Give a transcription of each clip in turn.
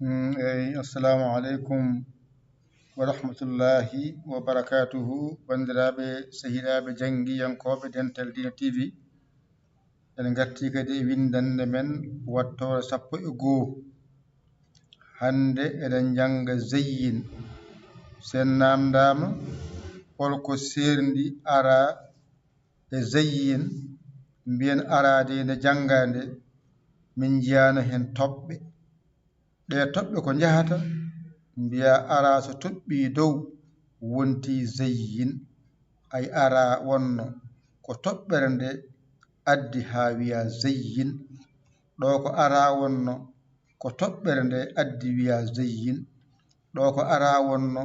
assalamu alaikum wa rahmatullahi wa barakatuhu bandiraɓe sehilaaɓe janggiyankoɓe Dental Dina TV en garti kadi e windande men wattore 11 hande eɗen janga zeyyin sen namdama holko serndi ara e zeyyin mbiyen arade nde jangande min jiyano hen toɓɓe ɗe toɓɓe ko jahata mbiya ara so toɓɓi dow wonti zeyyin ay ara wonno ko toɓɓere nde addi ha wiya zeyyin ɗo ko ara wonno ko toɓɓere nde addi wiya zeyyin ɗo ko ara wonno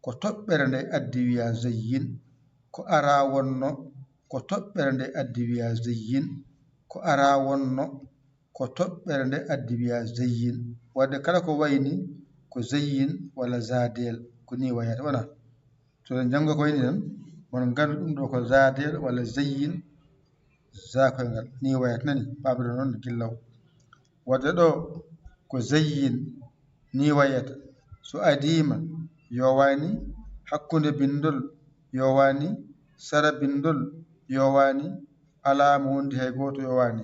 ko toɓɓere nde addi wiya zeyyin ko ara wonno ko toɓɓere nde addi wiya zeyyin ko ara wonno ko toɓɓere nde addi wiya zeyyin wadde kala ko wayni ko zeyyin walla zadel ko ni wayata wona so en janngo ko wayni tan mon gandu ɗum ɗo ko zadel walla zeyyin zakoyngal ni wayata nani paɓre noon gillaw wadde ɗo ko zeyyin ni wayata so adima yowani hakkunde bindol yowani sara bindol yowani alama wondi hay goto yowani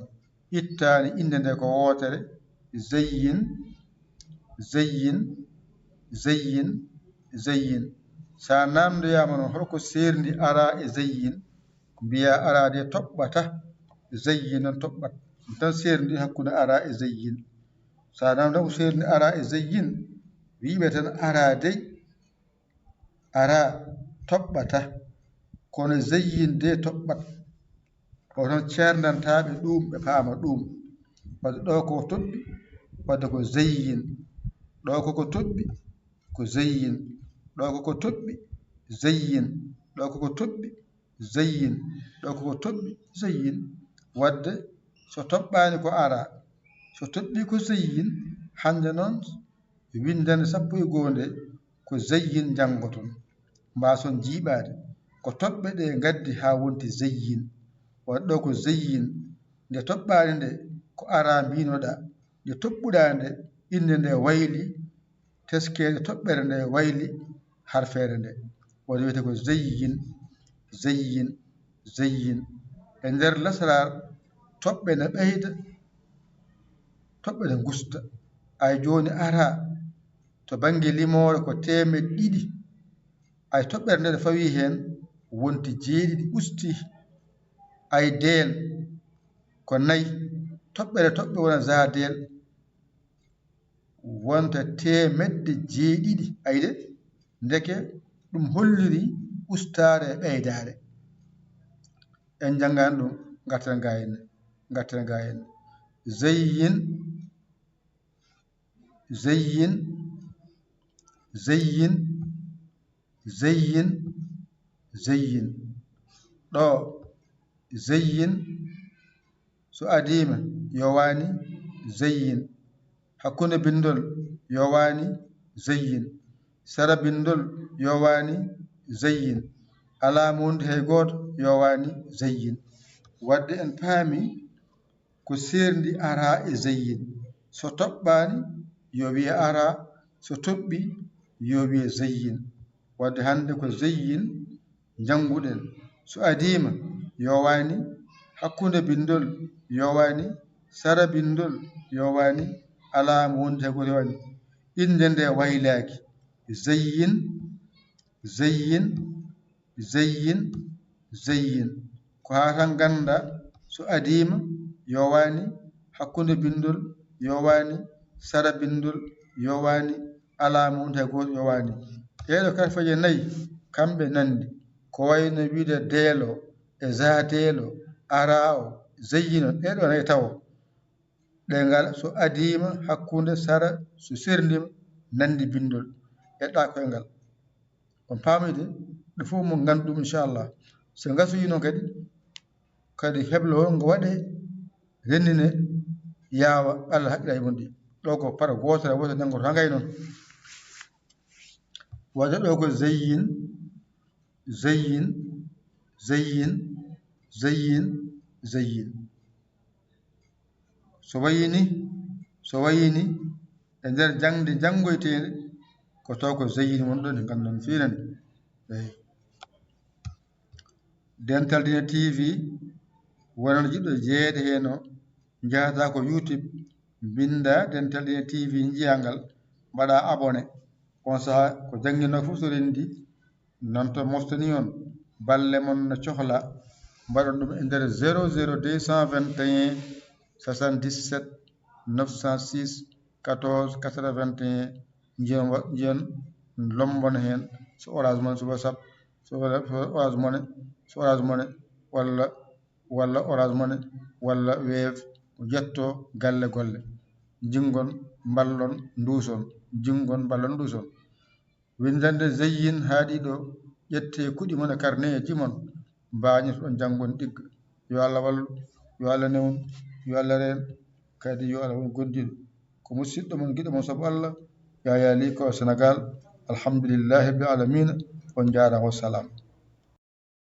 ittani inde nde ko wotere zeyyin zeyyin zeyyin zeyyin sa namdoyama noon holko serndi ara e zeyyin mbiya ara de toɓɓata zeyyin noon toɓɓat ɗum tan serndi hakkude ara e zeyyin sa namdo ko serndi ara e zeyyin wiɓe tan ara dey ara toɓɓata kono zeyyin de toɓɓat oton cerdantaɓe ɗum ɓe paama ɗum wadde ɗo ko toɓɓi wadde ko zeyyin ɗo koko toɓɓi ko zeyyin ɗo koko toɓɓi zeyyin ɗo koko toɓɓi zeyyin ɗo koko toɓɓi zeyyin wadde so toɓɓani ko ara so toɓɓi ko zeyyin hande noon windande 11 nde ko zeyyin janggoton mbason jiiɓade ko toɓɓe ɗe gaddi ha wonti zeyyin wadde ɗo ko zeyyin nde toɓɓani nde ko ara mbinoɗa nde toɓɓuɗa nde inde nde wayli teskede toɓɓere nde wayli harfere nde wadde wiyete ko zeyyin zeyyin zeyyin e nder lasrar toɓɓe ne ɓeyda toɓɓe ne gusta ay joni ara to banggue limore ko 200 ay toɓɓere nde fawi hen wonti 7 usti ay del ko 4 toɓɓere toɓɓe wona zadel wonta 700 ayde ndeke ɗum holliri ustare e ɓeydare en jangani ɗum garten ga henna zeyyin zeyyin zeyyin zeyyin zeyyin ɗo zeyyin so adima yowani zeyyin hakkunde bindol yowani zeyyin sara bindol yowani zeyyin alama wondi hay goto yowani zeyyin wadde en paami ko serndi ara e zeyyin so toɓɓani yo wiye ara so toɓɓi yo wiye zeyyin wadde hande ko zeyyin janguɗen so adima yowani hakkunde bindol yowani sara bindol yowani alama wondi hay goto yowani inde nde waylaki zeyyin zeyyin zeyyin zeyyin ko ha tan ganda so adima yowani hakkunde bindol yowani sara bindol yowani alama wondi hay goto yowani ɗeɗo karfaje 4 kamɓe nandi ko wayno wiide deelo e zadelo ara o zeyyino ɗeɗo 4 tawo ɗe ngala so adima hakkunde sara so serdima nandi bindol eɗɗa koyngal on paamide ɗo fof mo gandu ɗum inchallah so gasoyi noon kadi heblo o ngo waɗe rennine yawa Allah haqqila e mon ɗi ɗo ko par goto woto janggoto ha gay noon wadde ɗo ko zeyyin zeyyin zeyyin zeyyin zeyyin so wayini e nder jangde janngoyteende ko taw ko Zeyyin woni ɗo nde ngannduɗon fiine nde eyi Dental Dina TV wonano jiɗɗo jeeyede heen o njahataa ko YouTube binda Dental Dina TV njiyaa ngal mbaɗa abonné on sahaa ko jannginɗon fof so renndi noon to moftani on balle mon no cohlaa mbaɗon ɗum e ndeer 00 221 77 906 14 81 njiyon lombon heen so Orange Money so WhatsApp so Orange Money walla Orange Money walla Wave jettoo galle golle jingon mballon nduuson jingon mballon nduuson windande Zeyyin haaɗii ɗo ƴettee kuɗi mon e carnet e jimon mbaañi to ɗon janngon ɗigga yo Allah wallu yo Allah newnu yo Allah reen kadi yo Allah won gondiɗo ko musidɗo mon giɗo mon sabu Allah Yaya Ly ko Sénégal alhamdulillahi rabbil alamina on jaaraama wassalam